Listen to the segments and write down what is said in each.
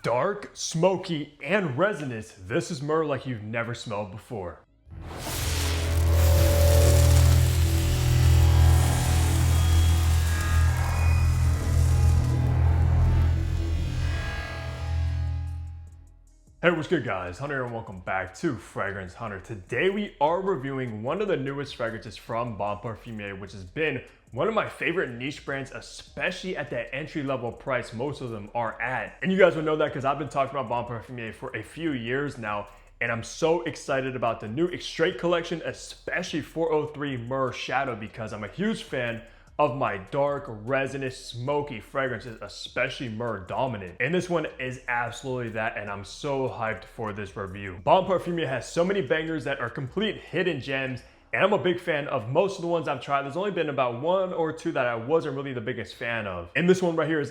Dark, smoky, and resinous, this is Myrrh like you've never smelled before. Hey, what's good guys? Hunter here and welcome back to Fragrance Hunter. Today we are reviewing one of the newest fragrances from Parfumeur, which has been one of my favorite niche brands, especially at that entry-level price most of them are at. And you guys will know that because I've been talking about Parfumeur for a few years now, and I'm so excited about the new Extrait collection, especially 403 Myrrh Shadow, because I'm a huge fan of my dark, resinous, smoky fragrances, especially Myrrh dominant. And this one is absolutely that, and I'm so hyped for this review. Parfumeur has so many bangers that are complete hidden gems, and I'm a big fan of most of the ones I've tried. There's only been about one or two that I wasn't really the biggest fan of. And this one right here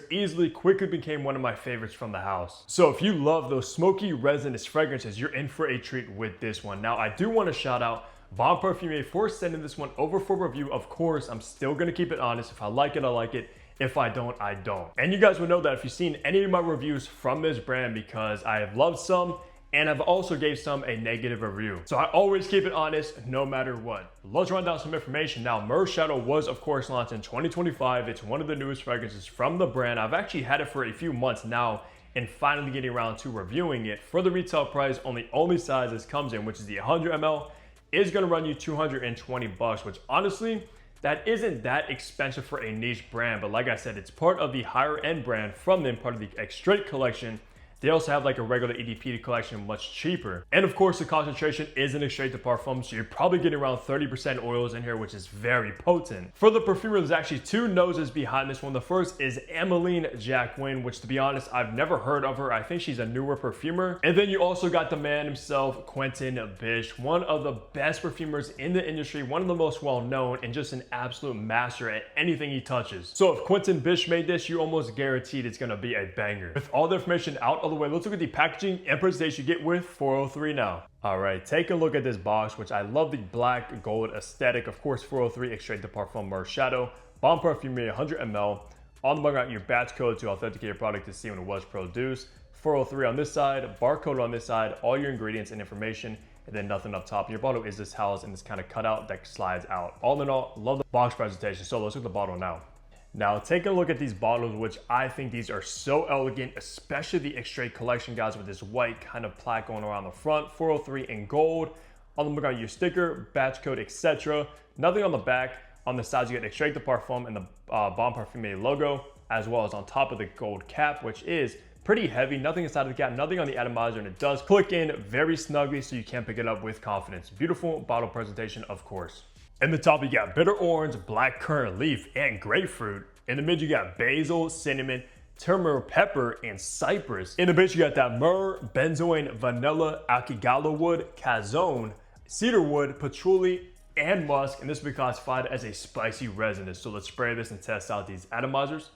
quickly became one of my favorites from the house. So if you love those smoky, resinous fragrances, you're in for a treat with this one. Now, I do want to shout out Parfumeur for sending this one over for review. Of course, I'm still gonna keep it honest. If I like it, I like it. If I don't, I don't. And you guys will know that if you've seen any of my reviews from this brand, because I have loved some and I've also gave some a negative review. So I always keep it honest no matter what. Let's run down some information. Now, Myrrh Shadow was of course launched in 2025. It's one of the newest fragrances from the brand. I've actually had it for a few months now and finally getting around to reviewing it. For the retail price, only size this comes in, which is the 100 ml, is gonna run you 220 bucks, which honestly, that isn't that expensive for a niche brand. But like I said, it's part of the higher end brand from them, part of the Extrait collection. They also have like a regular EDP collection, much cheaper. And of course, the concentration is an Extrait de Parfum, so you're probably getting around 30% oils in here, which is very potent. For the Parfumeur, there's actually two noses behind this one. The first is Emmeline Jacquin, which to be honest, I've never heard of her. I think she's a newer perfumer. And then you also got the man himself, Quentin Bisch, one of the best perfumers in the industry, one of the most well-known, and just an absolute master at anything he touches. So if Quentin Bisch made this, you almost guaranteed it's gonna be a banger. With all the information out of the way, let's look at the packaging and presentation you get with 403 now. All right, take a look at this box, which I love the black gold aesthetic. Of course, 403 Extrait de Parfum Myrrh Shadow, Parfumeur 100 ml. On the bottom, got your batch code to authenticate your product to see when it was produced. 403 on this side, barcode on this side, all your ingredients and information, and then nothing up top. Your bottle is this housed in this kind of cutout that slides out. All in all, love the box presentation. So let's look at the bottle now. Now, take a look at these bottles, which I think these are so elegant, especially the Extrait collection, guys, with this white kind of plaque going around the front, 403 in gold. On the back, your sticker, batch code, etc. Nothing on the back. On the sides, you get Extrait de Parfum and the Parfumeur logo, as well as on top of the gold cap, which is pretty heavy. Nothing inside of the cap, nothing on the atomizer, and it does click in very snugly so you can pick it up with confidence. Beautiful bottle presentation, of course. In the top, you got bitter orange, black currant leaf, and grapefruit. In the mid, you got basil, cinnamon, turmeric pepper, and cypress. In the base, you got that myrrh, benzoin, vanilla, akigala wood, cazone, cedar wood, patchouli, and musk. And this will be classified as a spicy resinous. So let's spray this and test out these atomizers.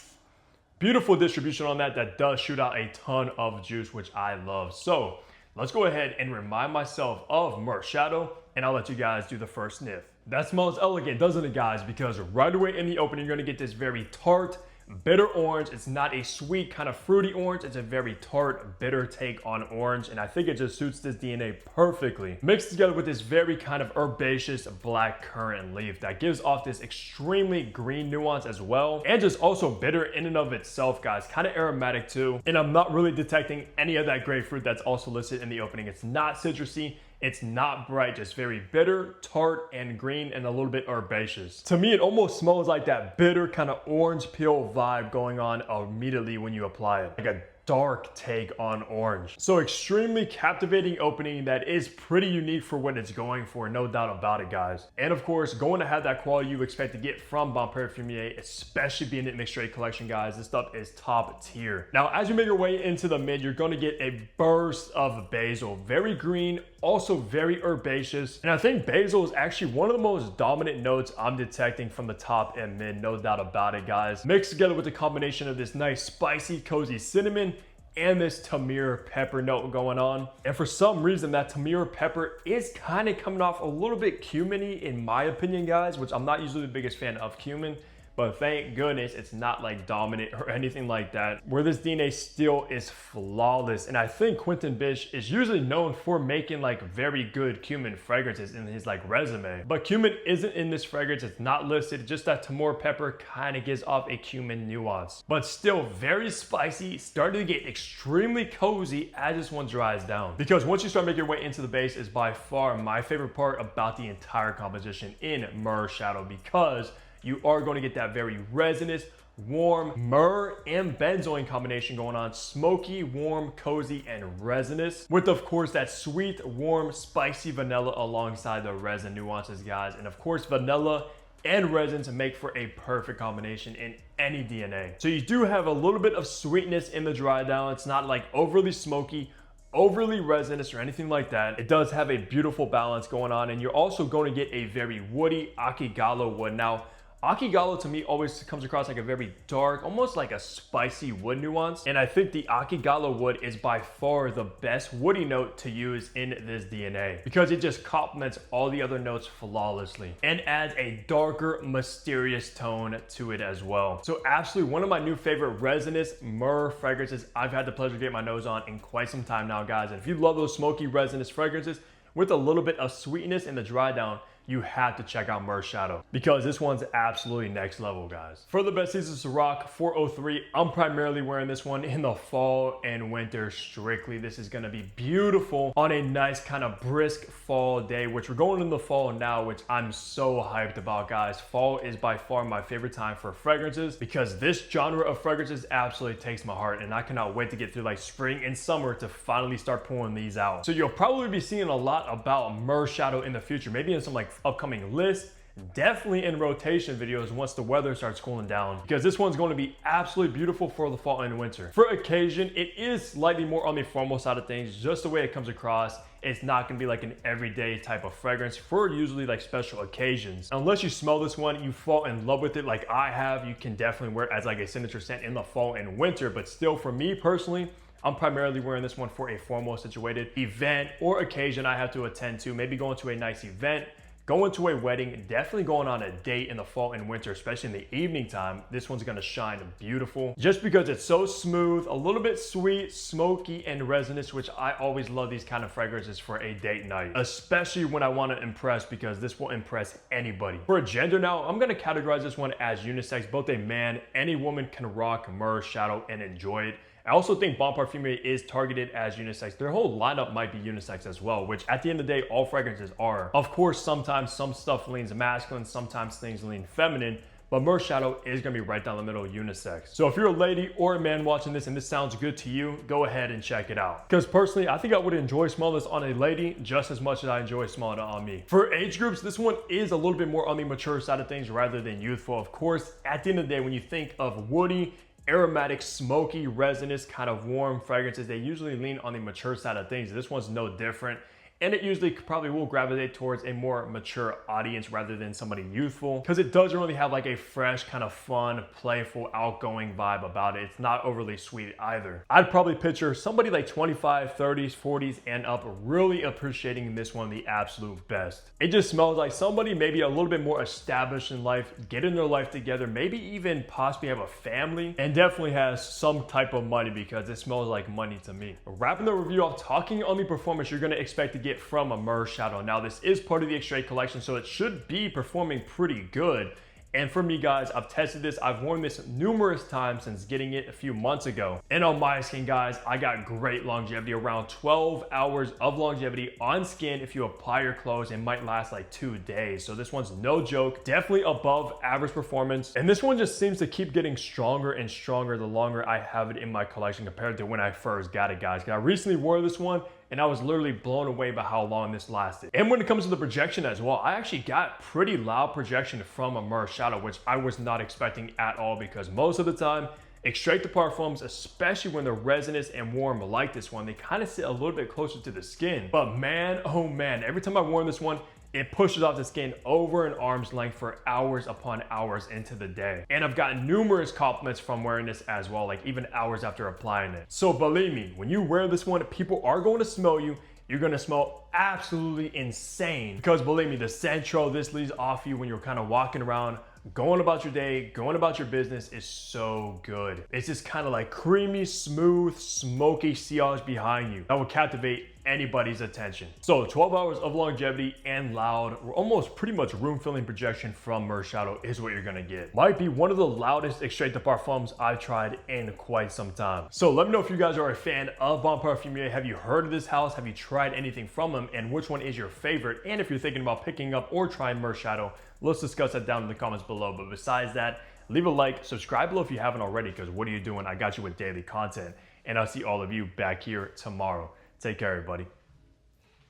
Beautiful distribution on that. That does shoot out a ton of juice, which I love. So let's go ahead and remind myself of Myrrh Shadow, and I'll let you guys do the first sniff. That smells elegant, doesn't it, guys? Because right away in the opening, you're gonna get this very tart, bitter orange. It's not a sweet kind of fruity orange. It's a very tart, bitter take on orange. And I think it just suits this DNA perfectly. Mixed together with this very kind of herbaceous black currant leaf that gives off this extremely green nuance as well. And just also bitter in and of itself, guys. Kind of aromatic too. And I'm not really detecting any of that grapefruit that's also listed in the opening. It's not citrusy. It's not bright, just very bitter, tart, and green, and a little bit herbaceous. To me, it almost smells like that bitter kind of orange peel vibe going on immediately when you apply it. Like a dark take on orange. So extremely captivating opening that is pretty unique for what it's going for, no doubt about it, guys. And of course, going to have that quality you expect to get from Parfumeur, especially being an Extrait collection, guys. This stuff is top tier. Now, as you make your way into the mid, you're going to get a burst of basil. Very green, also very herbaceous. And I think basil is actually one of the most dominant notes I'm detecting from the top and mid, no doubt about it, guys. Mixed together with the combination of this nice spicy, cozy cinnamon and this tamir pepper note going on. And for some reason, that tamir pepper is kind of coming off a little bit cumin-y in my opinion, guys, which I'm not usually the biggest fan of cumin. but thank goodness it's not like dominant or anything like that, where this DNA still is flawless. And I think Quentin Bish is usually known for making like very good cumin fragrances in his like resume, but cumin isn't in this fragrance. It's not listed, just that Tamor pepper kind of gives off a cumin nuance, but still very spicy, starting to get extremely cozy as this one dries down. Because once you start making your way into the base is by far my favorite part about the entire composition in Myrrh Shadow, because you are going to get that very resinous, warm myrrh and benzoin combination going on. Smoky, warm, cozy, and resinous, with of course that sweet, warm, spicy vanilla alongside the resin nuances, guys. And of course vanilla and resins make for a perfect combination in any DNA. So you do have a little bit of sweetness in the dry down. It's not like overly smoky, overly resinous, or anything like that. It does have a beautiful balance going on, and you're also going to get a very woody Akigallo wood. Now, Akigallo to me always comes across like a very dark, almost like a spicy wood nuance. And I think the Akigallo wood is by far the best woody note to use in this DNA, because it just complements all the other notes flawlessly and adds a darker, mysterious tone to it as well. So absolutely one of my new favorite resinous myrrh fragrances I've had the pleasure to get my nose on in quite some time now, guys. And if you love those smoky resinous fragrances with a little bit of sweetness in the dry down, you have to check out Myrrh Shadow, because this one's absolutely next level, guys. For the best seasons to rock 403, I'm primarily wearing this one in the fall and winter strictly. This is gonna be beautiful on a nice kind of brisk fall day, which we're going in the fall now, which I'm so hyped about, guys. Fall is by far my favorite time for fragrances, because this genre of fragrances absolutely takes my heart, and I cannot wait to get through like spring and summer to finally start pulling these out. So you'll probably be seeing a lot about Myrrh Shadow in the future, maybe in some like upcoming lists, definitely in rotation videos once the weather starts cooling down, because this one's going to be absolutely beautiful for the fall and winter. For occasion, it is slightly more on the formal side of things, just the way it comes across. It's not going to be like an everyday type of fragrance for usually like special occasions. Unless you smell this one, you fall in love with it like I have, you can definitely wear it as like a signature scent in the fall and winter. But still, for me personally, I'm primarily wearing this one for a formal situated event or occasion I have to attend to, maybe going to a nice event, going to a wedding, definitely going on a date in the fall and winter, especially in the evening time. This one's gonna shine beautiful just because it's so smooth, a little bit sweet, smoky, and resinous, which I always love these kind of fragrances for a date night, especially when I want to impress, because this will impress anybody. For a gender now, I'm gonna categorize this one as unisex. Both a man and a woman can rock Myrrh Shadow and enjoy it. I also think Bon Parfumier is targeted as unisex. Their whole lineup might be unisex as well, which at the end of the day, all fragrances are. Of course, sometimes some stuff leans masculine, sometimes things lean feminine, but Myrrh Shadow is gonna be right down the middle unisex. So if you're a lady or a man watching this and this sounds good to you, go ahead and check it out. Because personally, I think I would enjoy smelling this on a lady just as much as I enjoy smelling it on me. For age groups, this one is a little bit more on the mature side of things rather than youthful. Of course, at the end of the day, when you think of woody, aromatic, smoky, resinous, kind of warm fragrances, they usually lean on the mature side of things. This one's no different. And it usually probably will gravitate towards a more mature audience rather than somebody youthful, because it doesn't really have like a fresh, kind of fun, playful, outgoing vibe about it. It's not overly sweet either. I'd probably picture somebody like 25, 30s, 40s, and up really appreciating this one the absolute best. It just smells like somebody maybe a little bit more established in life, getting their life together, maybe even possibly have a family, and definitely has some type of money, because it smells like money to me. Wrapping the review off, talking on the performance you're going to expect to get from a Myrrh Shadow. Now, this is part of the Extrait collection, so it should be performing pretty good. And for me, guys, I've tested this. I've worn this numerous times since getting it a few months ago. And on my skin, guys, I got great longevity, around 12 hours of longevity on skin. If you apply your clothes, it might last like 2 days. So this one's no joke, definitely above average performance. And this one just seems to keep getting stronger and stronger the longer I have it in my collection compared to when I first got it, guys. I recently wore this one, and I was literally blown away by how long this lasted. And when it comes to the projection as well, I actually got pretty loud projection from a Myrrh Shadow, which I was not expecting at all, because most of the time, Extrait de Parfums, especially when they're resinous and warm like this one, they kind of sit a little bit closer to the skin. But man, oh man, every time I've worn this one, it pushes off the skin over an arm's length for hours upon hours into the day. And I've gotten numerous compliments from wearing this as well, like even hours after applying it. So believe me, when you wear this one, people are going to smell you. You're gonna smell absolutely insane, because believe me, the central this leaves off you when you're kind of walking around, going about your day, going about your business is so good. It's just kind of like creamy, smooth, smoky sillage behind you that will captivate anybody's attention. So 12 hours of longevity and loud, almost pretty much room filling projection from Myrrh Shadow is what you're gonna get. Might be one of the loudest extrait de parfums I've tried in quite some time. So let me know if you guys are a fan of Bon Parfumeur. Have you heard of this house? Have you tried anything from them? And which one is your favorite? And if you're thinking about picking up or trying Myrrh Shadow, let's discuss that down in the comments below. But besides that, leave a like, subscribe below if you haven't already, because what are you doing? I got you with daily content. And I'll see all of you back here tomorrow. Take care, everybody.